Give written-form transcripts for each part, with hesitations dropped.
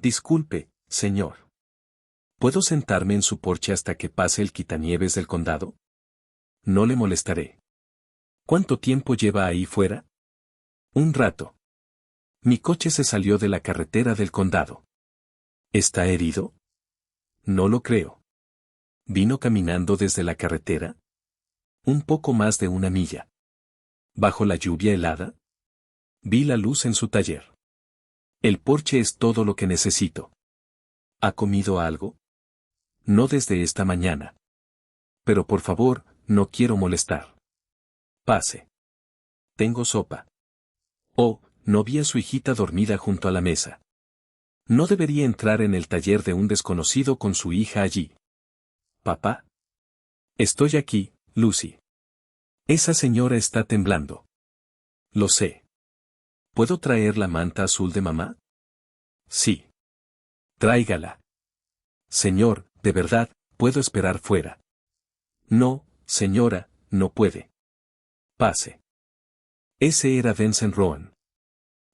Disculpe, señor. ¿Puedo sentarme en su porche hasta que pase el quitanieves del condado? No le molestaré. ¿Cuánto tiempo lleva ahí fuera? Un rato. Mi coche se salió de la carretera del condado. ¿Está herido? No lo creo. ¿Vino caminando desde la carretera? Un poco más de 1 milla. ¿Bajo la lluvia helada? Vi la luz en su taller. El porche es todo lo que necesito. ¿Ha comido algo? No desde esta mañana. Pero por favor, no quiero molestar. Pase. Tengo sopa. Oh, no vi a su hijita dormida junto a la mesa. No debería entrar en el taller de un desconocido con su hija allí. ¿Papá? Estoy aquí, Lucy. Esa señora está temblando. Lo sé. ¿Puedo traer la manta azul de mamá? Sí. Tráigala. Señor, de verdad, ¿puedo esperar fuera? No, señora, no puede. Pase. Ese era Vincent Rowan.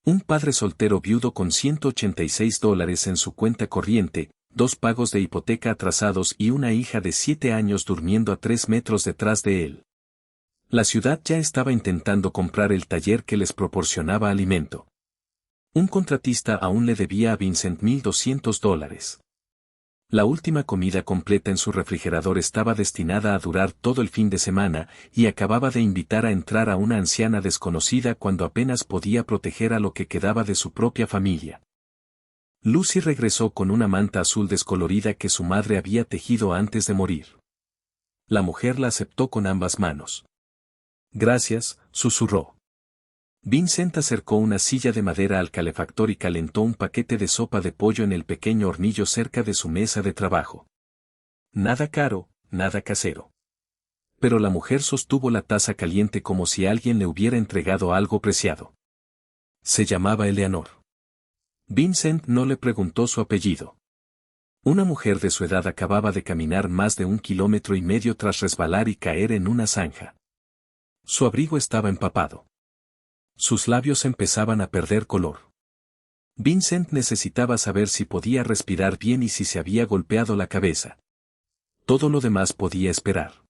Un padre soltero viudo con $186 en su cuenta corriente, 2 pagos de hipoteca atrasados y una hija de 7 años durmiendo a 3 metros detrás de él. La ciudad ya estaba intentando comprar el taller que les proporcionaba alimento. Un contratista aún le debía a Vincent $1,200. La última comida completa en su refrigerador estaba destinada a durar todo el fin de semana, y acababa de invitar a entrar a una anciana desconocida cuando apenas podía proteger a lo que quedaba de su propia familia. Lucy regresó con una manta azul descolorida que su madre había tejido antes de morir. La mujer la aceptó con ambas manos. Gracias, susurró. Vincent acercó una silla de madera al calefactor y calentó un paquete de sopa de pollo en el pequeño hornillo cerca de su mesa de trabajo. Nada caro, nada casero. Pero la mujer sostuvo la taza caliente como si alguien le hubiera entregado algo preciado. Se llamaba Eleanor. Vincent no le preguntó su apellido. Una mujer de su edad acababa de caminar más de 1,5 kilómetros tras resbalar y caer en una zanja. Su abrigo estaba empapado. Sus labios empezaban a perder color. Vincent necesitaba saber si podía respirar bien y si se había golpeado la cabeza. Todo lo demás podía esperar.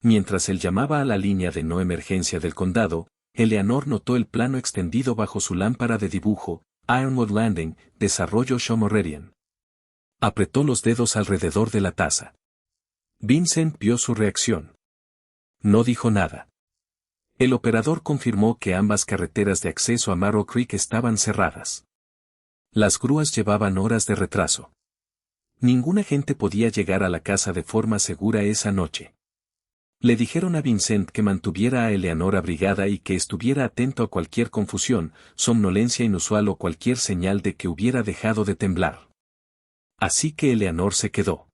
Mientras él llamaba a la línea de no emergencia del condado, Eleanor notó el plano extendido bajo su lámpara de dibujo, Ironwood Landing, desarrollo Shomorerian. Apretó los dedos alrededor de la taza. Vincent vio su reacción. No dijo nada. El operador confirmó que ambas carreteras de acceso a Marrow Creek estaban cerradas. Las grúas llevaban horas de retraso. Ningún agente podía llegar a la casa de forma segura esa noche. Le dijeron a Vincent que mantuviera a Eleanor abrigada y que estuviera atento a cualquier confusión, somnolencia inusual o cualquier señal de que hubiera dejado de temblar. Así que Eleanor se quedó.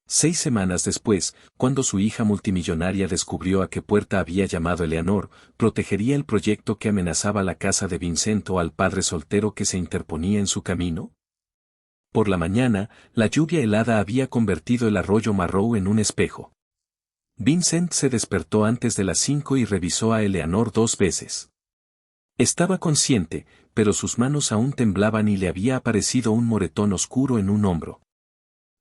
6 semanas después, cuando su hija multimillonaria descubrió a qué puerta había llamado Eleanor, protegería el proyecto que amenazaba la casa de Vincent o al padre soltero que se interponía en su camino. Por la mañana, la lluvia helada había convertido el arroyo Marrow en un espejo. Vincent se despertó antes de las 5 y revisó a Eleanor 2 veces. Estaba consciente, pero sus manos aún temblaban y le había aparecido un moretón oscuro en un hombro.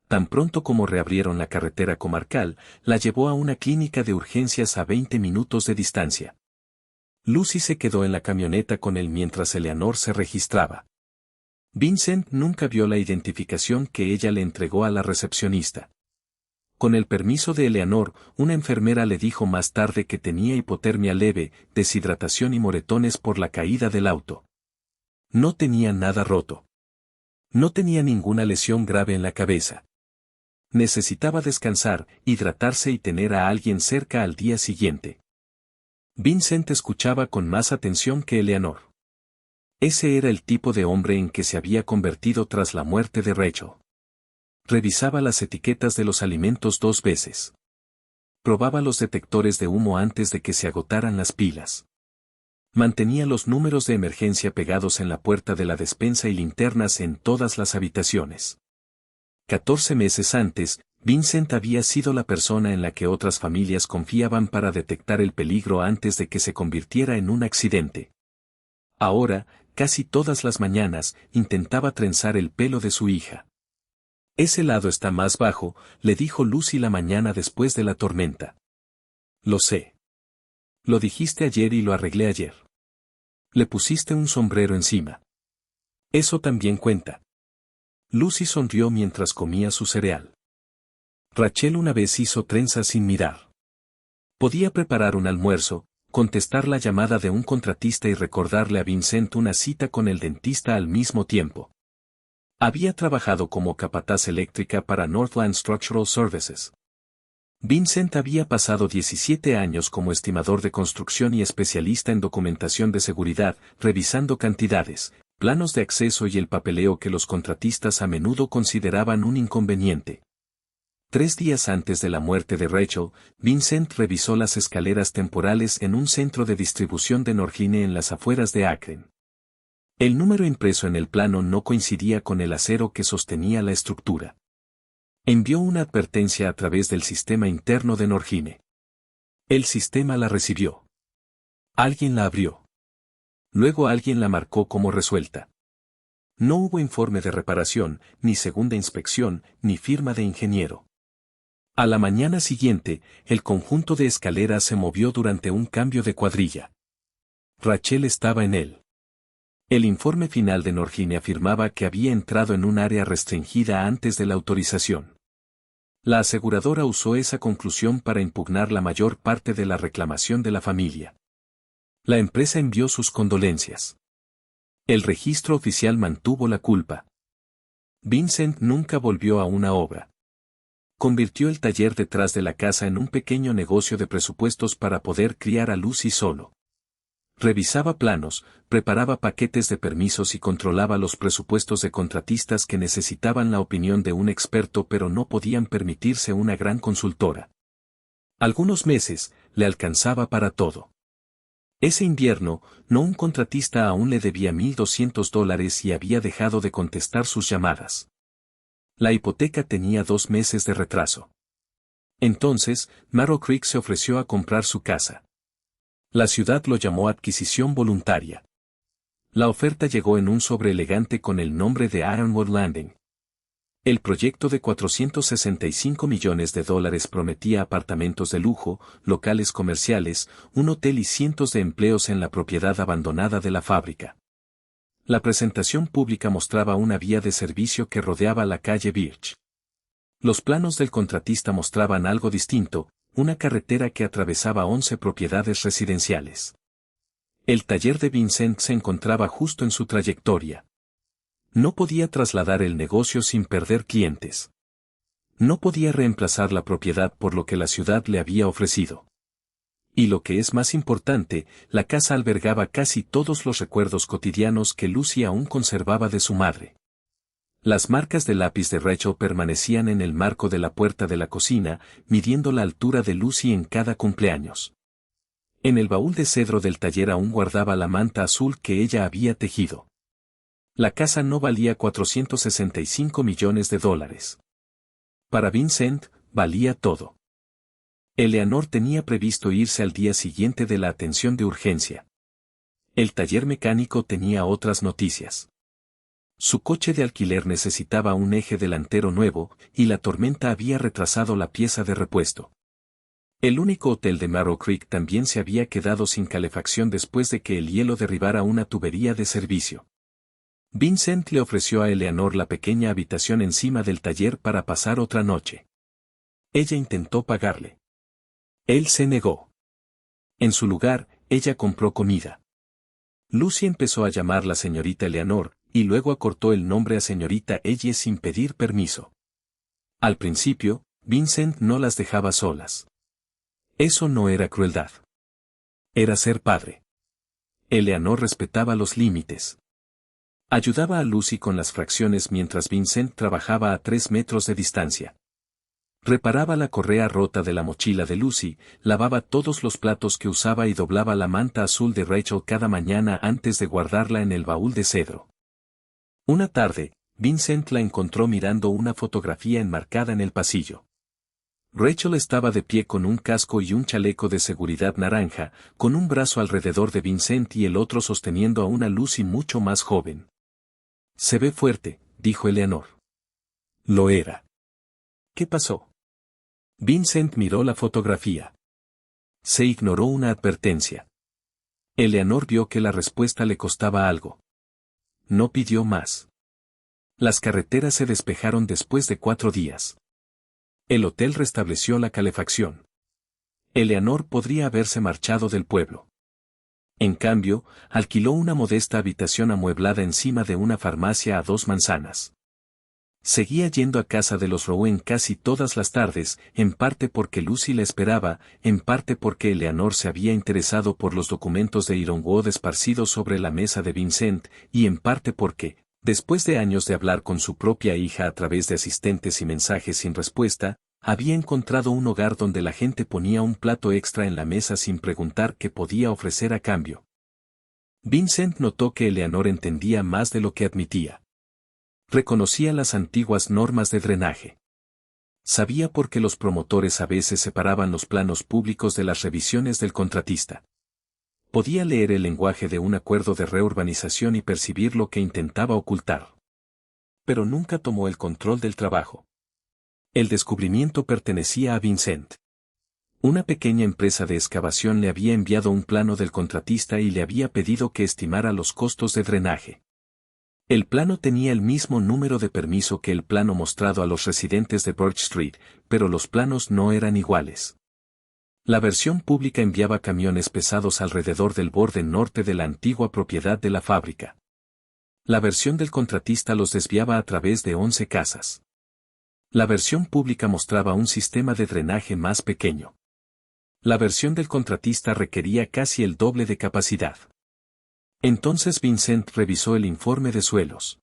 Tan pronto como reabrieron la carretera comarcal, la llevó a una clínica de urgencias a 20 minutos de distancia. Lucy se quedó en la camioneta con él mientras Eleanor se registraba. Vincent nunca vio la identificación que ella le entregó a la recepcionista. Con el permiso de Eleanor, una enfermera le dijo más tarde que tenía hipotermia leve, deshidratación y moretones por la caída del auto. No tenía nada roto. No tenía ninguna lesión grave en la cabeza. Necesitaba descansar, hidratarse y tener a alguien cerca al día siguiente. Vincent escuchaba con más atención que Eleanor. Ese era el tipo de hombre en que se había convertido tras la muerte de Rachel. Revisaba las etiquetas de los alimentos 2 veces. Probaba los detectores de humo antes de que se agotaran las pilas. Mantenía los números de emergencia pegados en la puerta de la despensa y linternas en todas las habitaciones. 14 meses antes, Vincent había sido la persona en la que otras familias confiaban para detectar el peligro antes de que se convirtiera en un accidente. Ahora, casi todas las mañanas, intentaba trenzar el pelo de su hija. Ese lado está más bajo, le dijo Lucy la mañana después de la tormenta. Lo sé. Lo dijiste ayer y lo arreglé ayer. Le pusiste un sombrero encima. Eso también cuenta. Lucy sonrió mientras comía su cereal. Rachel una vez hizo trenzas sin mirar. Podía preparar un almuerzo, contestar la llamada de un contratista y recordarle a Vincent una cita con el dentista al mismo tiempo. Había trabajado como capataz eléctrica para Northland Structural Services. Vincent había pasado 17 años como estimador de construcción y especialista en documentación de seguridad, revisando cantidades, planos de acceso y el papeleo que los contratistas a menudo consideraban un inconveniente. 3 días antes de la muerte de Rachel, Vincent revisó las escaleras temporales en un centro de distribución de Norgine en las afueras de Akron. El número impreso en el plano no coincidía con el acero que sostenía la estructura. Envió una advertencia a través del sistema interno de Norgine. El sistema la recibió. Alguien la abrió. Luego alguien la marcó como resuelta. No hubo informe de reparación, ni segunda inspección, ni firma de ingeniero. A la mañana siguiente, el conjunto de escaleras se movió durante un cambio de cuadrilla. Rachel estaba en él. El informe final de Norgine afirmaba que había entrado en un área restringida antes de la autorización. La aseguradora usó esa conclusión para impugnar la mayor parte de la reclamación de la familia. La empresa envió sus condolencias. El registro oficial mantuvo la culpa. Vincent nunca volvió a una obra. Convirtió el taller detrás de la casa en un pequeño negocio de presupuestos para poder criar a Lucy solo. Revisaba planos, preparaba paquetes de permisos y controlaba los presupuestos de contratistas que necesitaban la opinión de un experto pero no podían permitirse una gran consultora. Algunos meses, le alcanzaba para todo. Ese invierno, un contratista aún le debía $1,200 y había dejado de contestar sus llamadas. La hipoteca tenía 2 meses de retraso. Entonces, Marrow Creek se ofreció a comprar su casa. La ciudad lo llamó adquisición voluntaria. La oferta llegó en un sobre elegante con el nombre de Ironwood Landing. El proyecto de $465 millones prometía apartamentos de lujo, locales comerciales, un hotel y cientos de empleos en la propiedad abandonada de la fábrica. La presentación pública mostraba una vía de servicio que rodeaba la calle Birch. Los planos del contratista mostraban algo distinto, una carretera que atravesaba 11 propiedades residenciales. El taller de Vincent se encontraba justo en su trayectoria. No podía trasladar el negocio sin perder clientes. No podía reemplazar la propiedad por lo que la ciudad le había ofrecido. Y lo que es más importante, la casa albergaba casi todos los recuerdos cotidianos que Lucy aún conservaba de su madre. Las marcas de lápiz de Rachel permanecían en el marco de la puerta de la cocina, midiendo la altura de Lucy en cada cumpleaños. En el baúl de cedro del taller aún guardaba la manta azul que ella había tejido. La casa no valía $465 millones. Para Vincent, valía todo. Eleanor tenía previsto irse al día siguiente de la atención de urgencia. El taller mecánico tenía otras noticias. Su coche de alquiler necesitaba un eje delantero nuevo, y la tormenta había retrasado la pieza de repuesto. El único hotel de Marrow Creek también se había quedado sin calefacción después de que el hielo derribara una tubería de servicio. Vincent le ofreció a Eleanor la pequeña habitación encima del taller para pasar otra noche. Ella intentó pagarle. Él se negó. En su lugar, ella compró comida. Lucy empezó a llamar la señorita Eleanor, y luego acortó el nombre a señorita Elle sin pedir permiso. Al principio, Vincent no las dejaba solas. Eso no era crueldad. Era ser padre. Eleanor respetaba los límites. Ayudaba a Lucy con las fracciones mientras Vincent trabajaba a 3 metros de distancia. Reparaba la correa rota de la mochila de Lucy, lavaba todos los platos que usaba y doblaba la manta azul de Rachel cada mañana antes de guardarla en el baúl de cedro. Una tarde, Vincent la encontró mirando una fotografía enmarcada en el pasillo. Rachel estaba de pie con un casco y un chaleco de seguridad naranja, con un brazo alrededor de Vincent y el otro sosteniendo a una Lucy mucho más joven. Se ve fuerte, dijo Eleanor. Lo era. ¿Qué pasó? Vincent miró la fotografía. Se ignoró una advertencia. Eleanor vio que la respuesta le costaba algo. No pidió más. Las carreteras se despejaron después de 4 días. El hotel restableció la calefacción. Eleanor podría haberse marchado del pueblo. En cambio, alquiló una modesta habitación amueblada encima de una farmacia a 2 manzanas. Seguía yendo a casa de los Rowan casi todas las tardes, en parte porque Lucy la esperaba, en parte porque Eleanor se había interesado por los documentos de Ironwood esparcidos sobre la mesa de Vincent, y en parte porque, después de años de hablar con su propia hija a través de asistentes y mensajes sin respuesta, había encontrado un hogar donde la gente ponía un plato extra en la mesa sin preguntar qué podía ofrecer a cambio. Vincent notó que Eleanor entendía más de lo que admitía. Reconocía las antiguas normas de drenaje. Sabía por qué los promotores a veces separaban los planos públicos de las revisiones del contratista. Podía leer el lenguaje de un acuerdo de reurbanización y percibir lo que intentaba ocultar. Pero nunca tomó el control del trabajo. El descubrimiento pertenecía a Vincent. Una pequeña empresa de excavación le había enviado un plano del contratista y le había pedido que estimara los costos de drenaje. El plano tenía el mismo número de permiso que el plano mostrado a los residentes de Birch Street, pero los planos no eran iguales. La versión pública enviaba camiones pesados alrededor del borde norte de la antigua propiedad de la fábrica. La versión del contratista los desviaba a través de 11 casas. La versión pública mostraba un sistema de drenaje más pequeño. La versión del contratista requería casi el doble de capacidad. Entonces Vincent revisó el informe de suelos.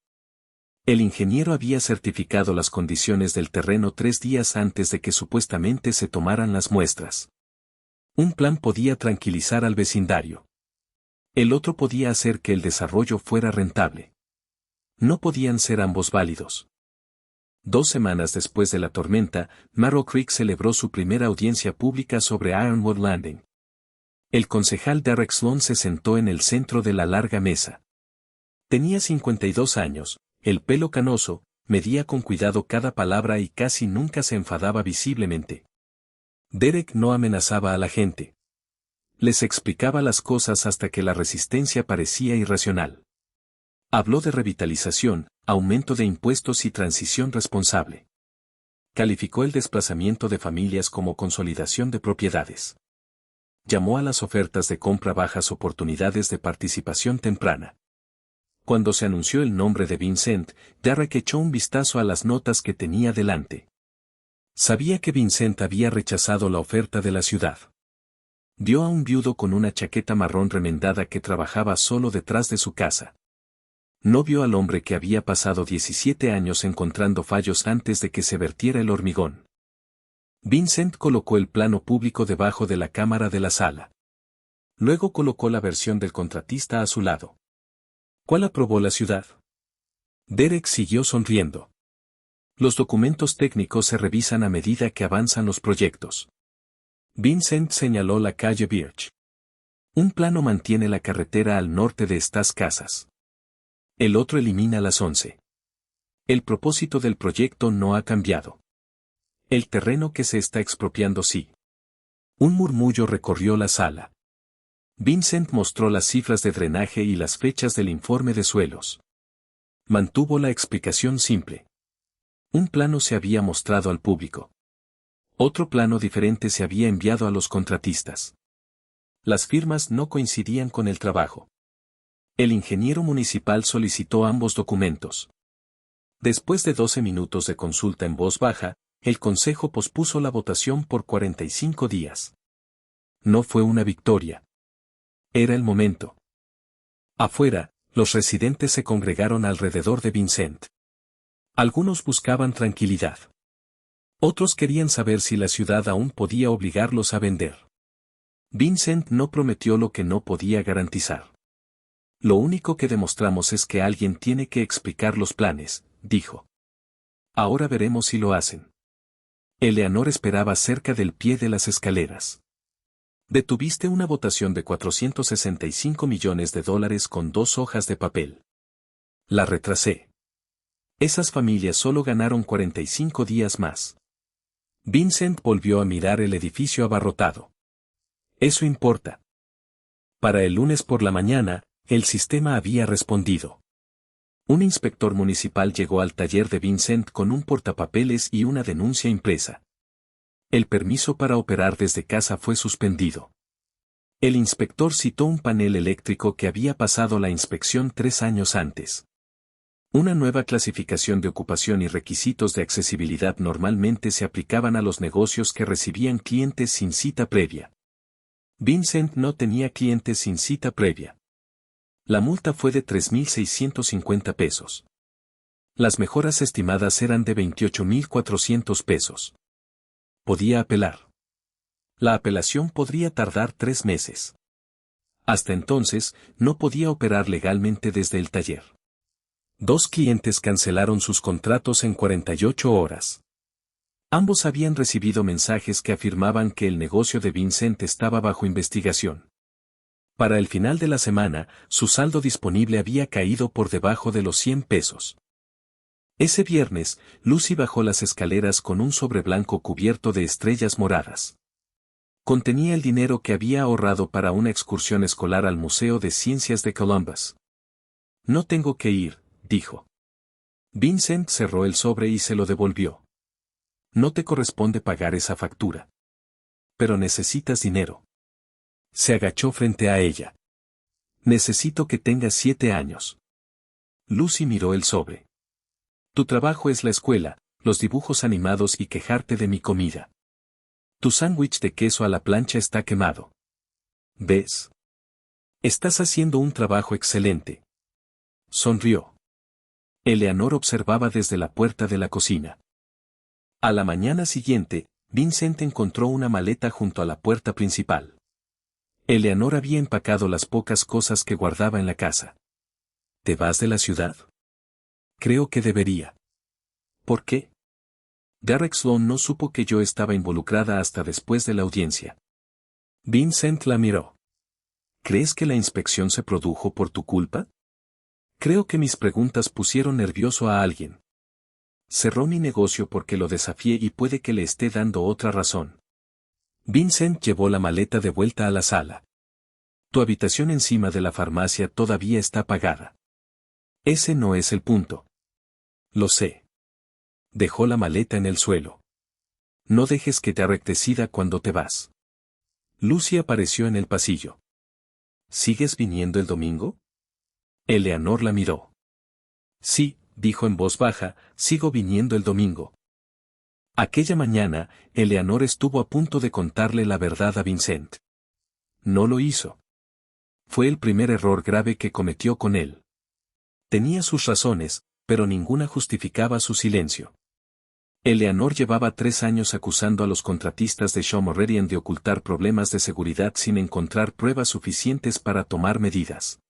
El ingeniero había certificado las condiciones del terreno 3 días antes de que supuestamente se tomaran las muestras. Un plan podía tranquilizar al vecindario. El otro podía hacer que el desarrollo fuera rentable. No podían ser ambos válidos. 2 semanas después de la tormenta, Marrow Creek celebró su primera audiencia pública sobre Ironwood Landing. El concejal Derek Sloan se sentó en el centro de la larga mesa. Tenía 52 años, el pelo canoso, medía con cuidado cada palabra y casi nunca se enfadaba visiblemente. Derek no amenazaba a la gente. Les explicaba las cosas hasta que la resistencia parecía irracional. Habló de revitalización, aumento de impuestos y transición responsable. Calificó el desplazamiento de familias como consolidación de propiedades. Llamó a las ofertas de compra bajas oportunidades de participación temprana. Cuando se anunció el nombre de Vincent, Derek echó un vistazo a las notas que tenía delante. Sabía que Vincent había rechazado la oferta de la ciudad. Vio a un viudo con una chaqueta marrón remendada que trabajaba solo detrás de su casa. No vio al hombre que había pasado 17 años encontrando fallos antes de que se vertiera el hormigón. Vincent colocó el plano público debajo de la cámara de la sala. Luego colocó la versión del contratista a su lado. ¿Cuál aprobó la ciudad? Derek siguió sonriendo. Los documentos técnicos se revisan a medida que avanzan los proyectos. Vincent señaló la calle Birch. Un plano mantiene la carretera al norte de estas casas. El otro elimina las 11. El propósito del proyecto no ha cambiado. El terreno que se está expropiando sí. Un murmullo recorrió la sala. Vincent mostró las cifras de drenaje y las fechas del informe de suelos. Mantuvo la explicación simple. Un plano se había mostrado al público. Otro plano diferente se había enviado a los contratistas. Las firmas no coincidían con el trabajo. El ingeniero municipal solicitó ambos documentos. Después de 12 minutos de consulta en voz baja, el consejo pospuso la votación por 45 días. No fue una victoria. Era el momento. Afuera, los residentes se congregaron alrededor de Vincent. Algunos buscaban tranquilidad. Otros querían saber si la ciudad aún podía obligarlos a vender. Vincent no prometió lo que no podía garantizar. Lo único que demostramos es que alguien tiene que explicar los planes, dijo. Ahora veremos si lo hacen. Eleanor esperaba cerca del pie de las escaleras. Detuviste una votación de 465 millones de dólares con 2 hojas de papel. La retrasé. Esas familias solo ganaron 45 días más. Vincent volvió a mirar el edificio abarrotado. Eso importa. Para el lunes por la mañana, el sistema había respondido. Un inspector municipal llegó al taller de Vincent con un portapapeles y una denuncia impresa. El permiso para operar desde casa fue suspendido. El inspector citó un panel eléctrico que había pasado la inspección 3 años antes. Una nueva clasificación de ocupación y requisitos de accesibilidad normalmente se aplicaban a los negocios que recibían clientes sin cita previa. Vincent no tenía clientes sin cita previa. La multa fue de 3.650 pesos. Las mejoras estimadas eran de 28.400 pesos. Podía apelar. La apelación podría tardar 3 meses. Hasta entonces, no podía operar legalmente desde el taller. 2 clientes cancelaron sus contratos en 48 horas. Ambos habían recibido mensajes que afirmaban que el negocio de Vincent estaba bajo investigación. Para el final de la semana, su saldo disponible había caído por debajo de los 100 pesos. Ese viernes, Lucy bajó las escaleras con un sobre blanco cubierto de estrellas moradas. Contenía el dinero que había ahorrado para una excursión escolar al Museo de Ciencias de Columbus. No tengo que ir, dijo. Vincent cerró el sobre y se lo devolvió. No te corresponde pagar esa factura. Pero necesitas dinero. Se agachó frente a ella. Necesito que tengas 7 años. Lucy miró el sobre. Tu trabajo es la escuela, los dibujos animados y quejarte de mi comida. Tu sándwich de queso a la plancha está quemado. ¿Ves? Estás haciendo un trabajo excelente. Sonrió. Eleanor observaba desde la puerta de la cocina. A la mañana siguiente, Vincent encontró una maleta junto a la puerta principal. Eleanor había empacado las pocas cosas que guardaba en la casa. ¿Te vas de la ciudad? Creo que debería. ¿Por qué? Derek Sloan no supo que yo estaba involucrada hasta después de la audiencia. Vincent la miró. ¿Crees que la inspección se produjo por tu culpa? Creo que mis preguntas pusieron nervioso a alguien. Cerró mi negocio porque lo desafié y puede que le esté dando otra razón. Vincent llevó la maleta de vuelta a la sala. Tu habitación encima de la farmacia todavía está pagada. Ese no es el punto. Lo sé. Dejó la maleta en el suelo. No dejes que Derek decida cuando te vas. Lucy apareció en el pasillo. ¿Sigues viniendo el domingo? Eleanor la miró. Sí, dijo en voz baja, sigo viniendo el domingo. Aquella mañana, Eleanor estuvo a punto de contarle la verdad a Vincent. No lo hizo. Fue el primer error grave que cometió con él. Tenía sus razones, pero ninguna justificaba su silencio. Eleanor llevaba 3 años acusando a los contratistas de Shaw Meridian de ocultar problemas de seguridad sin encontrar pruebas suficientes para tomar medidas.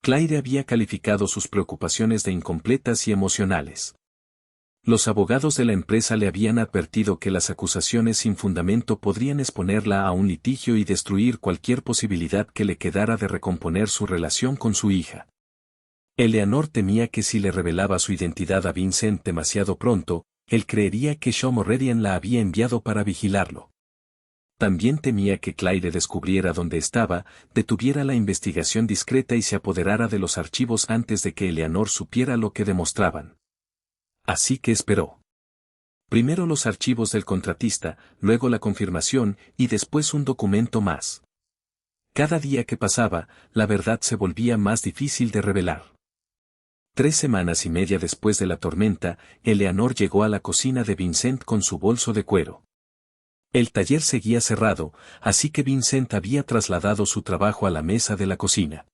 Claire había calificado sus preocupaciones de incompletas y emocionales. Los abogados de la empresa le habían advertido que las acusaciones sin fundamento podrían exponerla a un litigio y destruir cualquier posibilidad que le quedara de recomponer su relación con su hija. Eleanor temía que si le revelaba su identidad a Vincent demasiado pronto, él creería que Shaw Meridian la había enviado para vigilarlo. También temía que Claire descubriera dónde estaba, detuviera la investigación discreta y se apoderara de los archivos antes de que Eleanor supiera lo que demostraban. Así que esperó. Primero los archivos del contratista, luego la confirmación, y después un documento más. Cada día que pasaba, la verdad se volvía más difícil de revelar. 3 semanas y media después de la tormenta, Eleanor llegó a la cocina de Vincent con su bolso de cuero. El taller seguía cerrado, así que Vincent había trasladado su trabajo a la mesa de la cocina.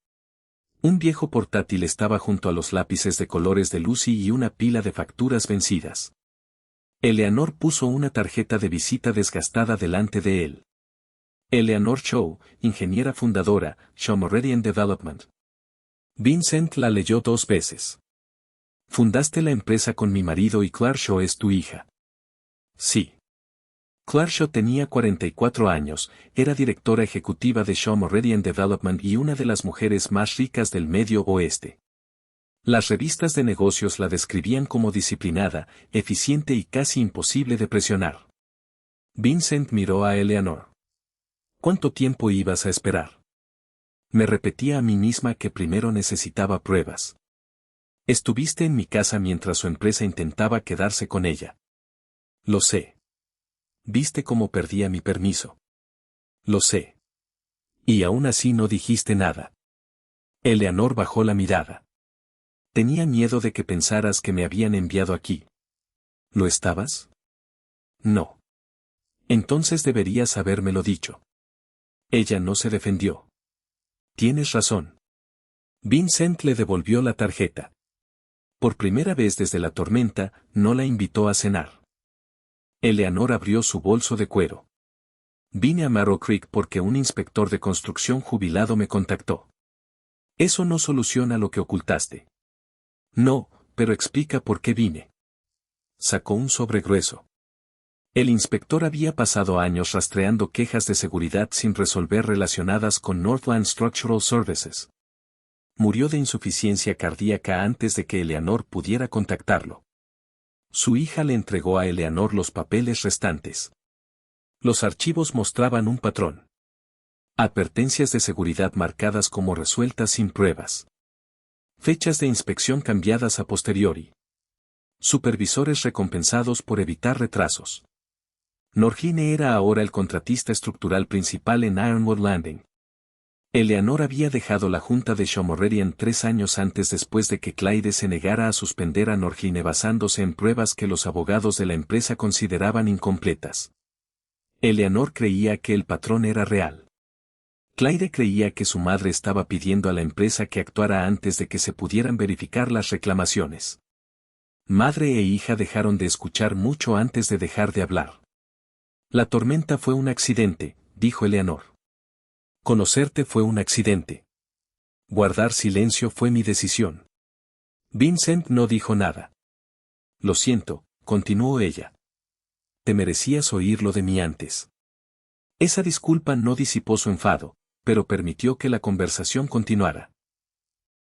Un viejo portátil estaba junto a los lápices de colores de Lucy y una pila de facturas vencidas. Eleanor puso una tarjeta de visita desgastada delante de él. Eleanor Shaw, ingeniera fundadora, Shaw Meridian Development. Vincent la leyó 2 veces. Fundaste la empresa con mi marido y Claire Shaw es tu hija. Sí. Claire Shaw tenía 44 años, era directora ejecutiva de Shaw Meridian Development y una de las mujeres más ricas del Medio Oeste. Las revistas de negocios la describían como disciplinada, eficiente y casi imposible de presionar. Vincent miró a Eleanor. ¿Cuánto tiempo ibas a esperar? Me repetía a mí misma que primero necesitaba pruebas. Estuviste en mi casa mientras su empresa intentaba quedarse con ella. Lo sé. ¿Viste cómo perdía mi permiso? Lo sé. Y aún así no dijiste nada. Eleanor bajó la mirada. Tenía miedo de que pensaras que me habían enviado aquí. ¿Lo estabas? No. Entonces deberías habérmelo dicho. Ella no se defendió. Tienes razón. Vincent le devolvió la tarjeta. Por primera vez desde la tormenta, no la invitó a cenar. Eleanor abrió su bolso de cuero. Vine a Marrow Creek porque un inspector de construcción jubilado me contactó. Eso no soluciona lo que ocultaste. No, pero explica por qué vine. Sacó un sobre grueso. El inspector había pasado años rastreando quejas de seguridad sin resolver relacionadas con Northland Structural Services. Murió de insuficiencia cardíaca antes de que Eleanor pudiera contactarlo. Su hija le entregó a Eleanor los papeles restantes. Los archivos mostraban un patrón. Advertencias de seguridad marcadas como resueltas sin pruebas. Fechas de inspección cambiadas a posteriori. Supervisores recompensados por evitar retrasos. Norgine era ahora el contratista estructural principal en Ironwood Landing. Eleanor había dejado la junta de Shaw Meridian 3 años antes después de que Clyde se negara a suspender a Norgine basándose en pruebas que los abogados de la empresa consideraban incompletas. Eleanor creía que el patrón era real. Clyde creía que su madre estaba pidiendo a la empresa que actuara antes de que se pudieran verificar las reclamaciones. Madre e hija dejaron de escuchar mucho antes de dejar de hablar. La tormenta fue un accidente, dijo Eleanor. Conocerte fue un accidente. Guardar silencio fue mi decisión. Vincent no dijo nada. Lo siento, continuó ella. Te merecías oírlo de mí antes. Esa disculpa no disipó su enfado, pero permitió que la conversación continuara.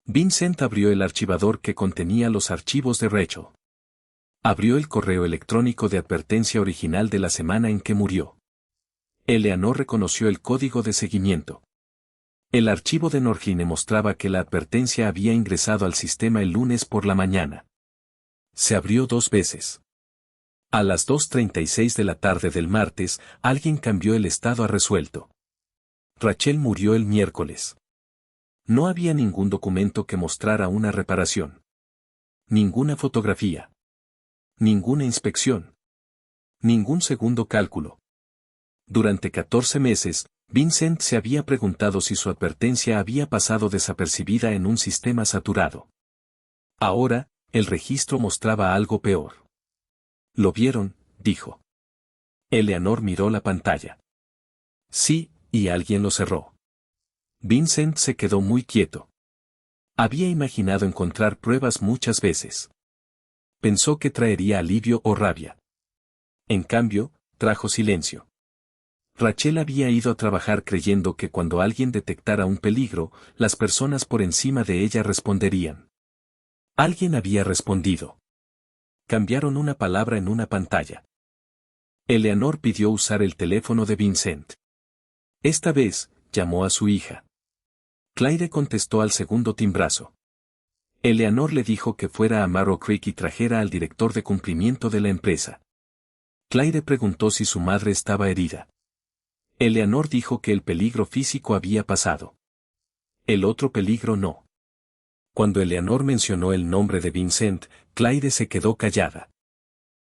Vincent abrió el archivador que contenía los archivos de Rachel. Abrió el correo electrónico de advertencia original de la semana en que murió. Eleanor reconoció el código de seguimiento. El archivo de Norgine mostraba que la advertencia había ingresado al sistema el lunes por la mañana. Se abrió 2 veces. A las 2:36 de la tarde del martes, alguien cambió el estado a resuelto. Rachel murió el miércoles. No había ningún documento que mostrara una reparación. Ninguna fotografía. Ninguna inspección. Ningún segundo cálculo. Durante 14 meses, Vincent se había preguntado si su advertencia había pasado desapercibida en un sistema saturado. Ahora, el registro mostraba algo peor. ¿Lo vieron?, dijo. Eleanor miró la pantalla. Sí, y alguien lo cerró. Vincent se quedó muy quieto. Había imaginado encontrar pruebas muchas veces. Pensó que traería alivio o rabia. En cambio, trajo silencio. Rachel había ido a trabajar creyendo que cuando alguien detectara un peligro, las personas por encima de ella responderían. Alguien había respondido. Cambiaron una palabra en una pantalla. Eleanor pidió usar el teléfono de Vincent. Esta vez, llamó a su hija. Clyde contestó al segundo timbrazo. Eleanor le dijo que fuera a Marrow Creek y trajera al director de cumplimiento de la empresa. Clyde preguntó si su madre estaba herida. Eleanor dijo que el peligro físico había pasado. El otro peligro no. Cuando Eleanor mencionó el nombre de Vincent, Clyde se quedó callada.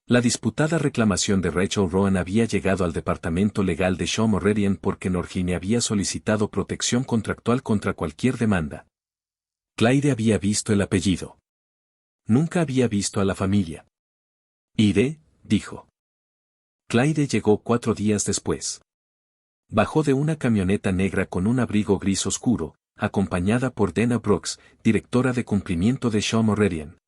La disputada reclamación de Rachel Rowan había llegado al departamento legal de Shaw Meridian porque Norgine había solicitado protección contractual contra cualquier demanda. Clyde había visto el apellido. Nunca había visto a la familia. Iré, dijo. Clyde llegó 4 días después. Bajó de una camioneta negra con un abrigo gris oscuro, acompañada por Dana Brooks, directora de cumplimiento de Shaw Meridian.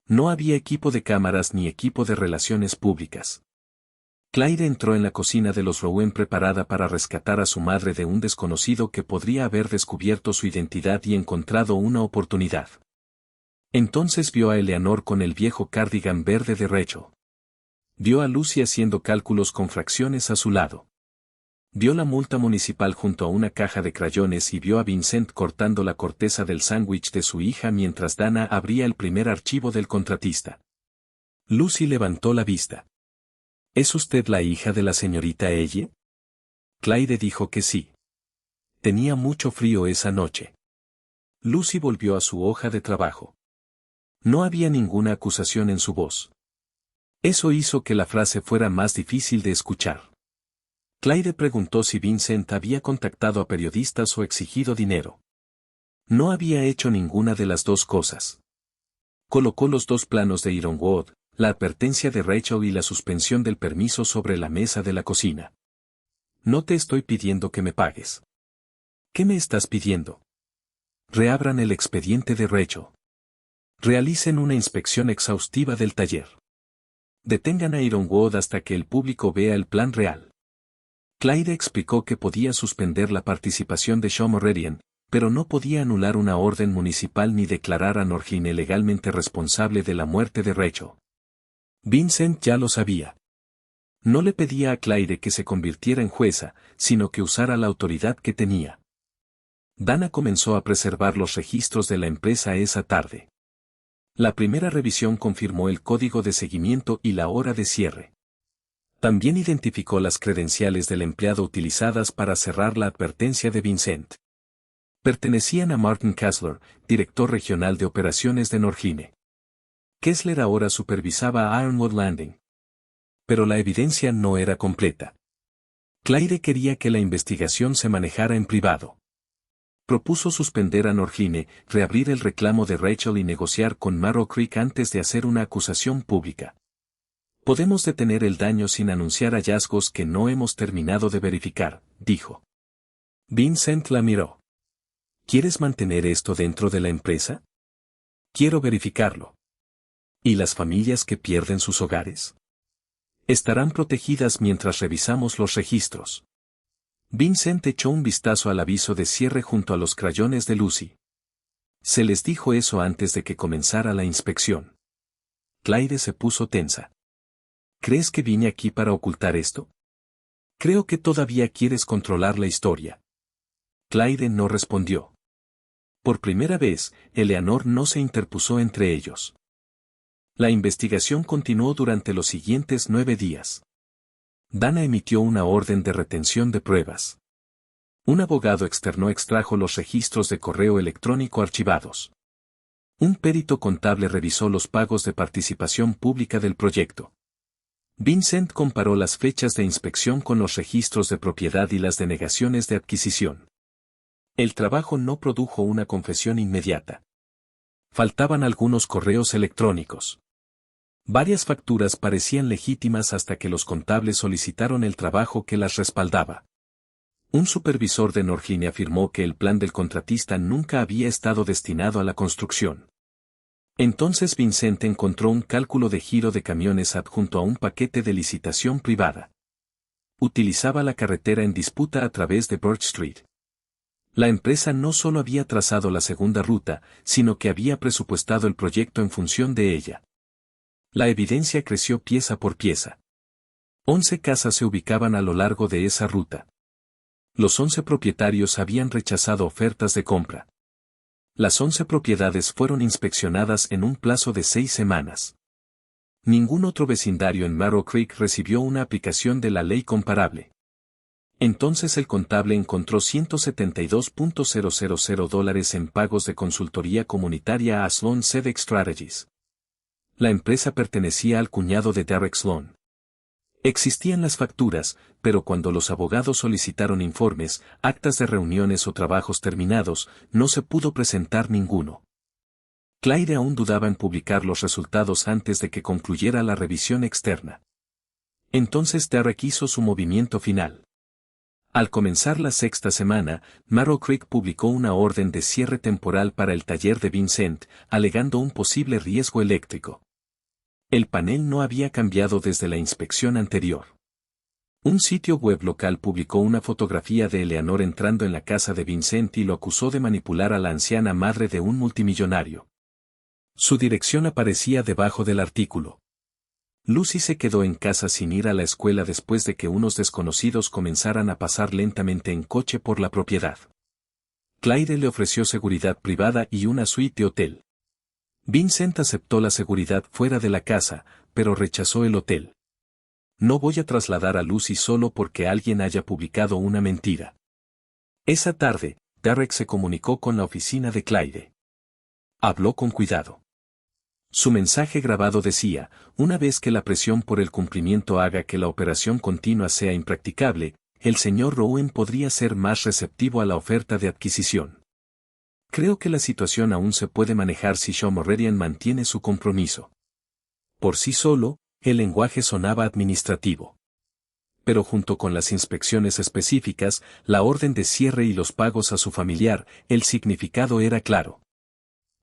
No había equipo de cámaras ni equipo de relaciones públicas. Claire entró en la cocina de los Rowan preparada para rescatar a su madre de un desconocido que podría haber descubierto su identidad y encontrado una oportunidad. Entonces vio a Eleanor con el viejo cardigan verde de Rachel. Vio a Lucy haciendo cálculos con fracciones a su lado. Vio la multa municipal junto a una caja de crayones y vio a Vincent cortando la corteza del sándwich de su hija mientras Dana abría el primer archivo del contratista. Lucy levantó la vista. ¿Es usted la hija de la señorita Elle? Claire dijo que sí. Tenía mucho frío esa noche. Lucy volvió a su hoja de trabajo. No había ninguna acusación en su voz. Eso hizo que la frase fuera más difícil de escuchar. Claire preguntó si Vincent había contactado a periodistas o exigido dinero. No había hecho ninguna de las dos cosas. Colocó los dos planos de Ironwood, la advertencia de Rachel y la suspensión del permiso sobre la mesa de la cocina. No te estoy pidiendo que me pagues. ¿Qué me estás pidiendo? Reabran el expediente de Rachel. Realicen una inspección exhaustiva del taller. Detengan a Ironwood hasta que el público vea el plan real. Claire explicó que podía suspender la participación de Sean Morerian, pero no podía anular una orden municipal ni declarar a Norgine legalmente responsable de la muerte de Rachel. Vincent ya lo sabía. No le pedía a Claire que se convirtiera en jueza, sino que usara la autoridad que tenía. Dana comenzó a preservar los registros de la empresa esa tarde. La primera revisión confirmó el código de seguimiento y la hora de cierre. También identificó las credenciales del empleado utilizadas para cerrar la advertencia de Vincent. Pertenecían a Martin Kessler, director regional de operaciones de Norgine. Kessler ahora supervisaba a Ironwood Landing. Pero la evidencia no era completa. Claire quería que la investigación se manejara en privado. Propuso suspender a Norgine, reabrir el reclamo de Rachel y negociar con Marrow Creek antes de hacer una acusación pública. Podemos detener el daño sin anunciar hallazgos que no hemos terminado de verificar, dijo. Vincent la miró. ¿Quieres mantener esto dentro de la empresa? Quiero verificarlo. ¿Y las familias que pierden sus hogares? Estarán protegidas mientras revisamos los registros. Vincent echó un vistazo al aviso de cierre junto a los crayones de Lucy. Se les dijo eso antes de que comenzara la inspección. Claire se puso tensa. ¿Crees que vine aquí para ocultar esto? Creo que todavía quieres controlar la historia. Claire no respondió. Por primera vez, Eleanor no se interpuso entre ellos. La investigación continuó durante los siguientes 9 días. Dana emitió una orden de retención de pruebas. Un abogado externo extrajo los registros de correo electrónico archivados. Un perito contable revisó los pagos de participación pública del proyecto. Vincent comparó las fechas de inspección con los registros de propiedad y las denegaciones de adquisición. El trabajo no produjo una confesión inmediata. Faltaban algunos correos electrónicos. Varias facturas parecían legítimas hasta que los contables solicitaron el trabajo que las respaldaba. Un supervisor de Norgine afirmó que el plan del contratista nunca había estado destinado a la construcción. Entonces Vincent encontró un cálculo de giro de camiones adjunto a un paquete de licitación privada. Utilizaba la carretera en disputa a través de Birch Street. La empresa no solo había trazado la segunda ruta, sino que había presupuestado el proyecto en función de ella. La evidencia creció pieza por pieza. 11 casas se ubicaban a lo largo de esa ruta. Los 11 propietarios habían rechazado ofertas de compra. Las 11 propiedades fueron inspeccionadas en un plazo de 6 semanas. Ningún otro vecindario en Marrow Creek recibió una aplicación de la ley comparable. Entonces el contable encontró $172,000 en pagos de consultoría comunitaria a Sloan Civic Strategies. La empresa pertenecía al cuñado de Derek Sloan. Existían las facturas, pero cuando los abogados solicitaron informes, actas de reuniones o trabajos terminados, no se pudo presentar ninguno. Claire aún dudaba en publicar los resultados antes de que concluyera la revisión externa. Entonces Derek hizo su movimiento final. Al comenzar la sexta semana, Marrow Creek publicó una orden de cierre temporal para el taller de Vincent, alegando un posible riesgo eléctrico. El panel no había cambiado desde la inspección anterior. Un sitio web local publicó una fotografía de Eleanor entrando en la casa de Vincent y lo acusó de manipular a la anciana madre de un multimillonario. Su dirección aparecía debajo del artículo. Lucy se quedó en casa sin ir a la escuela después de que unos desconocidos comenzaran a pasar lentamente en coche por la propiedad. Clyde le ofreció seguridad privada y una suite de hotel. Vincent aceptó la seguridad fuera de la casa, pero rechazó el hotel. No voy a trasladar a Lucy solo porque alguien haya publicado una mentira. Esa tarde, Derek se comunicó con la oficina de Clyde. Habló con cuidado. Su mensaje grabado decía, una vez que la presión por el cumplimiento haga que la operación continua sea impracticable, el señor Rowan podría ser más receptivo a la oferta de adquisición. Creo que la situación aún se puede manejar si Shaw Morredian mantiene su compromiso. Por sí solo, el lenguaje sonaba administrativo. Pero junto con las inspecciones específicas, la orden de cierre y los pagos a su familiar, el significado era claro.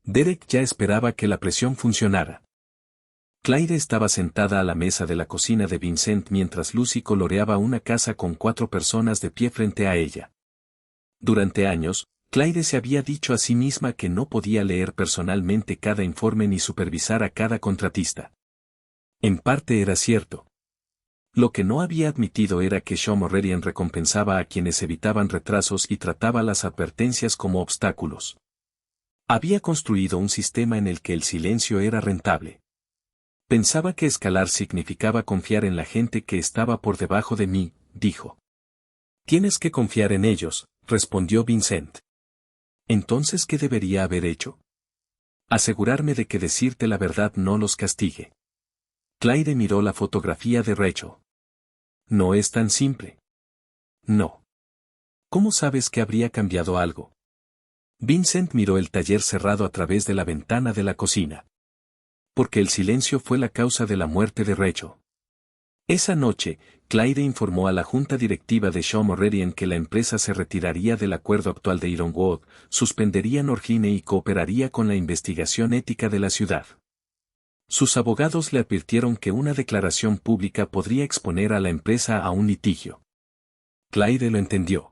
Derek ya esperaba que la presión funcionara. Clyde estaba sentada a la mesa de la cocina de Vincent mientras Lucy coloreaba una casa con 4 personas de pie frente a ella. Durante años, Clyde se había dicho a sí misma que no podía leer personalmente cada informe ni supervisar a cada contratista. En parte era cierto. Lo que no había admitido era que Shaw Morredian recompensaba a quienes evitaban retrasos y trataba las advertencias como obstáculos. Había construido un sistema en el que el silencio era rentable. Pensaba que escalar significaba confiar en la gente que estaba por debajo de mí, dijo. Tienes que confiar en ellos, respondió Vincent. ¿Entonces qué debería haber hecho? Asegurarme de que decirte la verdad no los castigue. Clyde miró la fotografía de Rachel. No es tan simple. No. ¿Cómo sabes que habría cambiado algo? Vincent miró el taller cerrado a través de la ventana de la cocina. Porque el silencio fue la causa de la muerte de Rachel. Esa noche, Clyde informó a la junta directiva de Shaw Morredian que la empresa se retiraría del acuerdo actual de Ironwood, suspendería Norgine y cooperaría con la investigación ética de la ciudad. Sus abogados le advirtieron que una declaración pública podría exponer a la empresa a un litigio. Clyde lo entendió.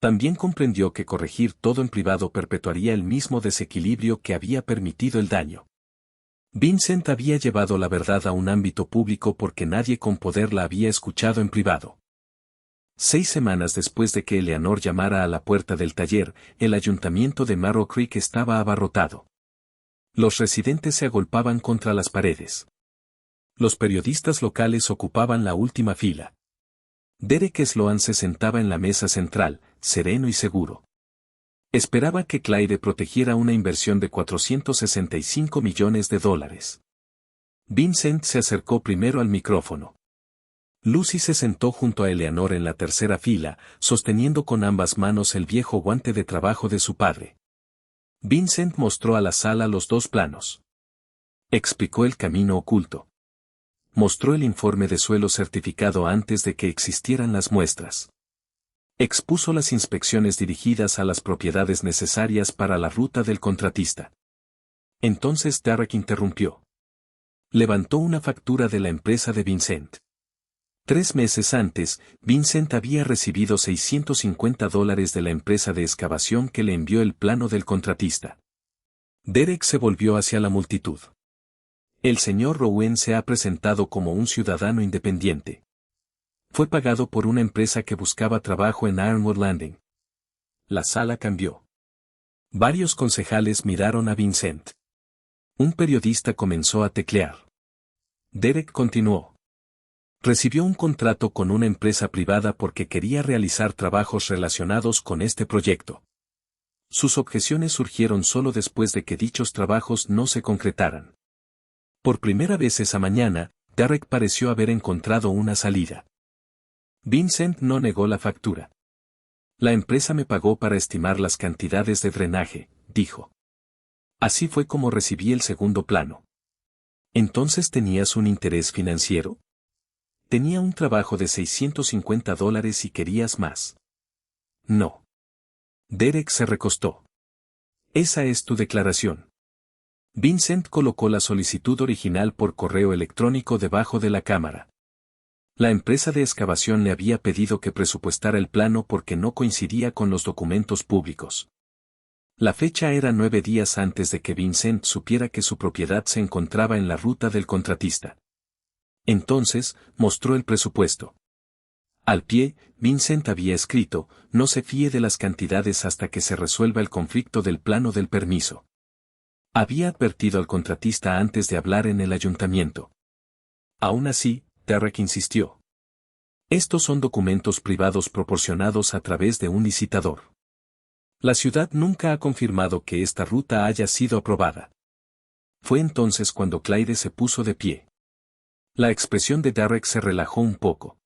También comprendió que corregir todo en privado perpetuaría el mismo desequilibrio que había permitido el daño. Vincent había llevado la verdad a un ámbito público porque nadie con poder la había escuchado en privado. 6 semanas después de que Eleanor llamara a la puerta del taller, el ayuntamiento de Marrow Creek estaba abarrotado. Los residentes se agolpaban contra las paredes. Los periodistas locales ocupaban la última fila. Derek Sloan se sentaba en la mesa central, sereno y seguro. Esperaba que Clyde protegiera una inversión de $465 millones. Vincent se acercó primero al micrófono. Lucy se sentó junto a Eleanor en la tercera fila, sosteniendo con ambas manos el viejo guante de trabajo de su padre. Vincent mostró a la sala los 2 planos. Explicó el camino oculto. Mostró el informe de suelo certificado antes de que existieran las muestras. Expuso las inspecciones dirigidas a las propiedades necesarias para la ruta del contratista. Entonces Derek interrumpió. Levantó una factura de la empresa de Vincent. 3 meses antes, Vincent había recibido $650 de la empresa de excavación que le envió el plano del contratista. Derek se volvió hacia la multitud. El señor Rowan se ha presentado como un ciudadano independiente. Fue pagado por una empresa que buscaba trabajo en Ironwood Landing. La sala cambió. Varios concejales miraron a Vincent. Un periodista comenzó a teclear. Derek continuó. Recibió un contrato con una empresa privada porque quería realizar trabajos relacionados con este proyecto. Sus objeciones surgieron solo después de que dichos trabajos no se concretaran. Por primera vez esa mañana, Derek pareció haber encontrado una salida. Vincent no negó la factura. La empresa me pagó para estimar las cantidades de drenaje, dijo. Así fue como recibí el segundo plano. ¿Entonces tenías un interés financiero? Tenía un trabajo de $650 y querías más. No. Derek se recostó. Esa es tu declaración. Vincent colocó la solicitud original por correo electrónico debajo de la cámara. La empresa de excavación le había pedido que presupuestara el plano porque no coincidía con los documentos públicos. La fecha era 9 días antes de que Vincent supiera que su propiedad se encontraba en la ruta del contratista. Entonces, mostró el presupuesto. Al pie, Vincent había escrito, no se fíe de las cantidades hasta que se resuelva el conflicto del plano del permiso. Había advertido al contratista antes de hablar en el ayuntamiento. Aún así, Derek insistió. Estos son documentos privados proporcionados a través de un licitador. La ciudad nunca ha confirmado que esta ruta haya sido aprobada. Fue entonces cuando Clyde se puso de pie. La expresión de Derek se relajó un poco.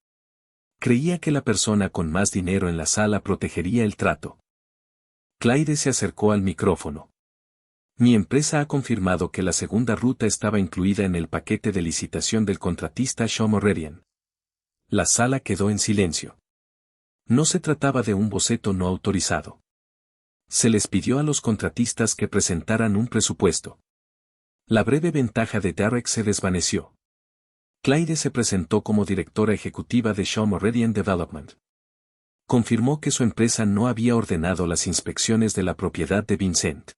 Creía que la persona con más dinero en la sala protegería el trato. Clyde se acercó al micrófono. Mi empresa ha confirmado que la segunda ruta estaba incluida en el paquete de licitación del contratista Shaw Morrerian. La sala quedó en silencio. No se trataba de un boceto no autorizado. Se les pidió a los contratistas que presentaran un presupuesto. La breve ventaja de Derek se desvaneció. Clyde se presentó como directora ejecutiva de Shaw Morrerian Development. Confirmó que su empresa no había ordenado las inspecciones de la propiedad de Vincent.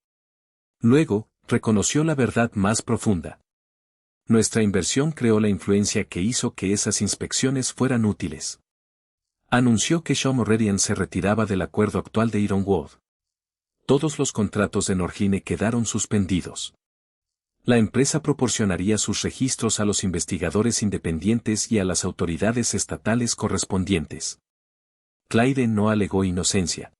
Luego, reconoció la verdad más profunda. Nuestra inversión creó la influencia que hizo que esas inspecciones fueran útiles. Anunció que Shaw Morrerian se retiraba del acuerdo actual de Ironwood. Todos los contratos de Norgine quedaron suspendidos. La empresa proporcionaría sus registros a los investigadores independientes y a las autoridades estatales correspondientes. Clyde no alegó inocencia.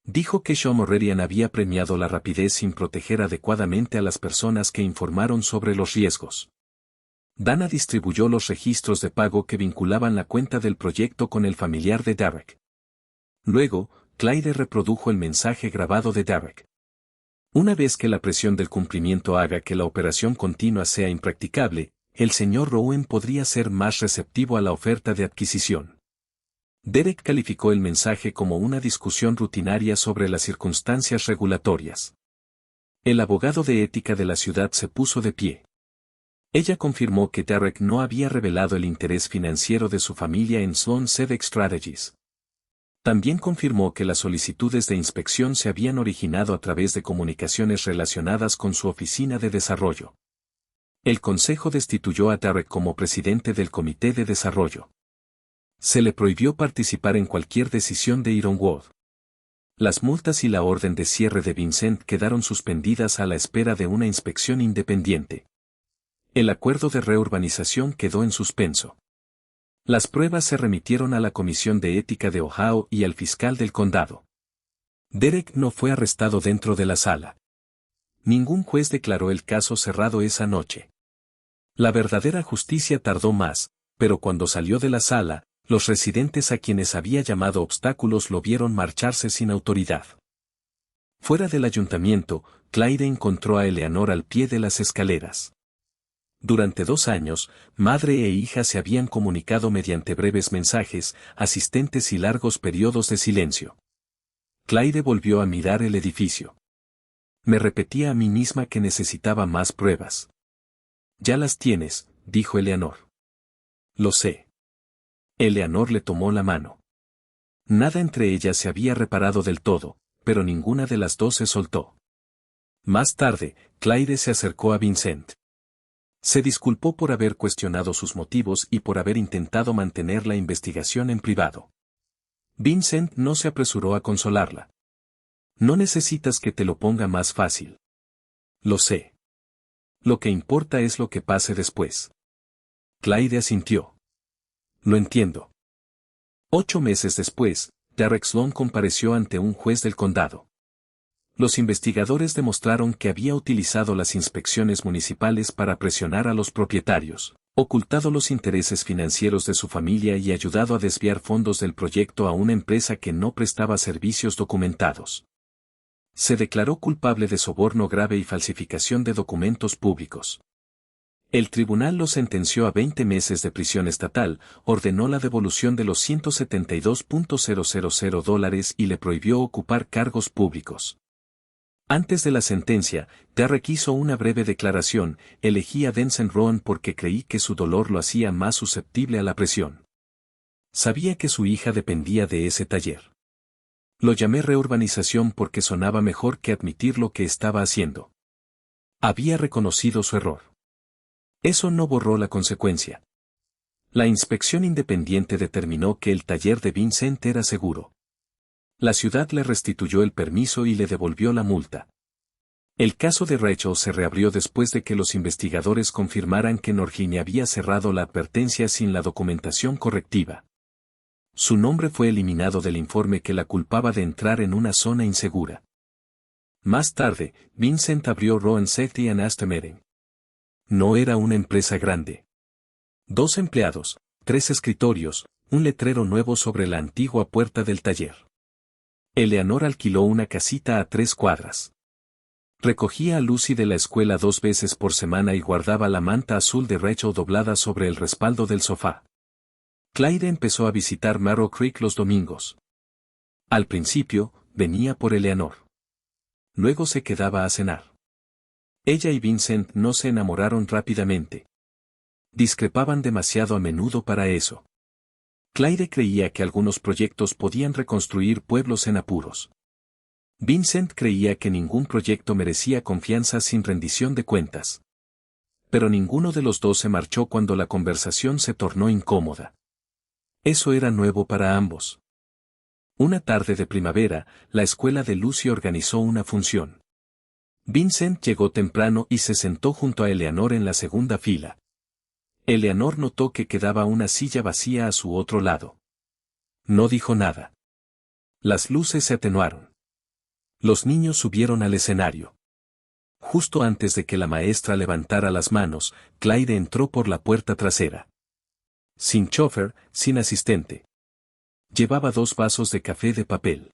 Dijo que Shaw Morrerian había premiado la rapidez sin proteger adecuadamente a las personas que informaron sobre los riesgos. Dana distribuyó los registros de pago que vinculaban la cuenta del proyecto con el familiar de Derek. Luego, Clyde reprodujo el mensaje grabado de Derek. Una vez que la presión del cumplimiento haga que la operación continua sea impracticable, el señor Rowan podría ser más receptivo a la oferta de adquisición. Derek calificó el mensaje como una discusión rutinaria sobre las circunstancias regulatorias. El abogado de ética de la ciudad se puso de pie. Ella confirmó que Derek no había revelado el interés financiero de su familia en Sloan Civic Strategies. También confirmó que las solicitudes de inspección se habían originado a través de comunicaciones relacionadas con su oficina de desarrollo. El consejo destituyó a Derek como presidente del comité de desarrollo. Se le prohibió participar en cualquier decisión de Ironwood. Las multas y la orden de cierre de Vincent quedaron suspendidas a la espera de una inspección independiente. El acuerdo de reurbanización quedó en suspenso. Las pruebas se remitieron a la Comisión de Ética de Ohio y al fiscal del condado. Derek no fue arrestado dentro de la sala. Ningún juez declaró el caso cerrado esa noche. La verdadera justicia tardó más, pero cuando salió de la sala, los residentes a quienes había llamado obstáculos lo vieron marcharse sin autoridad. Fuera del ayuntamiento, Clyde encontró a Eleanor al pie de las escaleras. Durante 2 años, madre e hija se habían comunicado mediante breves mensajes, asistentes y largos periodos de silencio. Clyde volvió a mirar el edificio. Me repetía a mí misma que necesitaba más pruebas. Ya las tienes, dijo Eleanor. Lo sé. Eleanor le tomó la mano. Nada entre ellas se había reparado del todo, pero ninguna de las dos se soltó. Más tarde, Clyde se acercó a Vincent. Se disculpó por haber cuestionado sus motivos y por haber intentado mantener la investigación en privado. Vincent no se apresuró a consolarla. No necesitas que te lo ponga más fácil. Lo sé. Lo que importa es lo que pase después. Clyde asintió. Lo entiendo. 8 meses después, Derek Sloan compareció ante un juez del condado. Los investigadores demostraron que había utilizado las inspecciones municipales para presionar a los propietarios, ocultado los intereses financieros de su familia y ayudado a desviar fondos del proyecto a una empresa que no prestaba servicios documentados. Se declaró culpable de soborno grave y falsificación de documentos públicos. El tribunal lo sentenció a 20 meses de prisión estatal, ordenó la devolución de los $172,000 y le prohibió ocupar cargos públicos. Antes de la sentencia, Derek hizo una breve declaración: elegí a Denson Rowan porque creí que su dolor lo hacía más susceptible a la presión. Sabía que su hija dependía de ese taller. Lo llamé reurbanización porque sonaba mejor que admitir lo que estaba haciendo. Había reconocido su error. Eso no borró la consecuencia. La inspección independiente determinó que el taller de Vincent era seguro. La ciudad le restituyó el permiso y le devolvió la multa. El caso de Rachel se reabrió después de que los investigadores confirmaran que Norgine había cerrado la advertencia sin la documentación correctiva. Su nombre fue eliminado del informe que la culpaba de entrar en una zona insegura. Más tarde, Vincent abrió Rowan Safety and Estimating. No era una empresa grande. 2 empleados, 3 escritorios, un letrero nuevo sobre la antigua puerta del taller. Eleanor alquiló una casita a 3 cuadras. Recogía a Lucy de la escuela 2 veces por semana y guardaba la manta azul de Rachel doblada sobre el respaldo del sofá. Clyde empezó a visitar Marrow Creek los domingos. Al principio, venía por Eleanor. Luego se quedaba a cenar. Ella y Vincent no se enamoraron rápidamente. Discrepaban demasiado a menudo para eso. Clyde creía que algunos proyectos podían reconstruir pueblos en apuros. Vincent creía que ningún proyecto merecía confianza sin rendición de cuentas. Pero ninguno de los dos se marchó cuando la conversación se tornó incómoda. Eso era nuevo para ambos. Una tarde de primavera, la escuela de Lucy organizó una función. Vincent llegó temprano y se sentó junto a Eleanor en la segunda fila. Eleanor notó que quedaba una silla vacía a su otro lado. No dijo nada. Las luces se atenuaron. Los niños subieron al escenario. Justo antes de que la maestra levantara las manos, Clyde entró por la puerta trasera. Sin chofer, sin asistente. Llevaba 2 vasos de café de papel.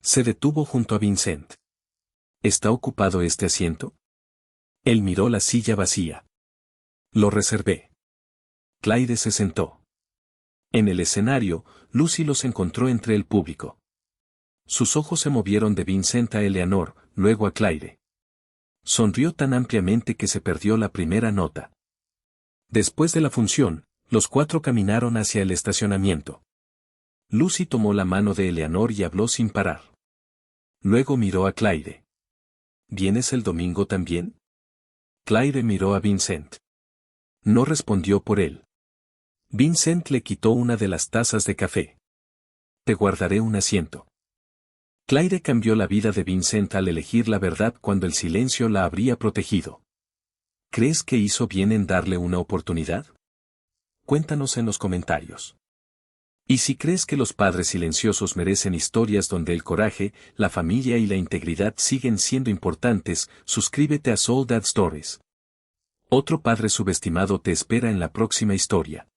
Se detuvo junto a Vincent. ¿Está ocupado este asiento? Él miró la silla vacía. Lo reservé. Clyde se sentó. En el escenario, Lucy los encontró entre el público. Sus ojos se movieron de Vincent a Eleanor, luego a Clyde. Sonrió tan ampliamente que se perdió la primera nota. Después de la función, los 4 caminaron hacia el estacionamiento. Lucy tomó la mano de Eleanor y habló sin parar. Luego miró a Clyde. ¿Vienes el domingo también? Clyde miró a Vincent. No respondió por él. Vincent le quitó una de las tazas de café. Te guardaré un asiento. Clyde cambió la vida de Vincent al elegir la verdad cuando el silencio la habría protegido. ¿Crees que hizo bien en darle una oportunidad? Cuéntanos en los comentarios. Y si crees que los padres silenciosos merecen historias donde el coraje, la familia y la integridad siguen siendo importantes, suscríbete a Soul Dad Stories. Otro padre subestimado te espera en la próxima historia.